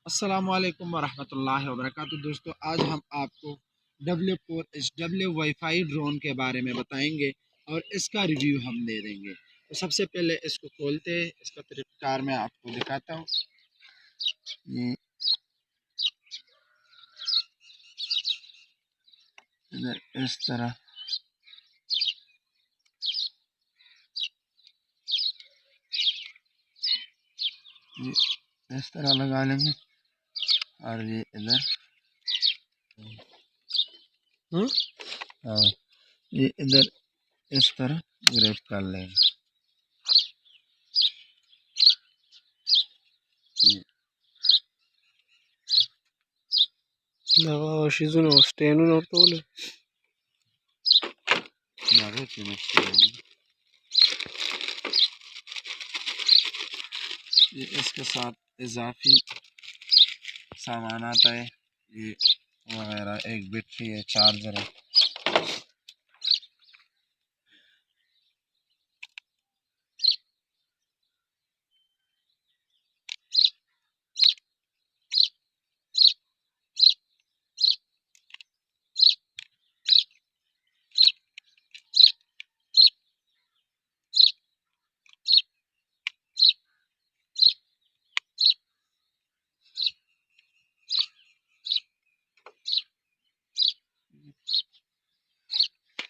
अस्सलामुअलैकुम वरहमतुल्लाहि वबरकातुहू। दोस्तों, आज हम आपको W4HW वाईफाई ड्रोन के बारे में बताएंगे और इसका रिव्यू हम दे देंगे। तो सबसे पहले इसको खोलते हैं, इसका तरीक़ाकार मैं आपको दिखाता हूँ। ये इस तरह ये इस तरह लगा लेंगे और ये इधर और ये इधर इस तरह ग्रिप कर लेंगे। ये इसके साथ इजाफी सामान आता है, ये वगैरह एक बैटरी है, चार्जर है।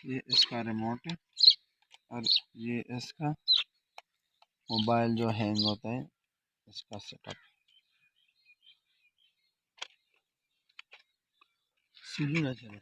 ये इसका रिमोट है और ये इसका मोबाइल जो हैंग होता है इसका सेटअप। सीधी ना चले।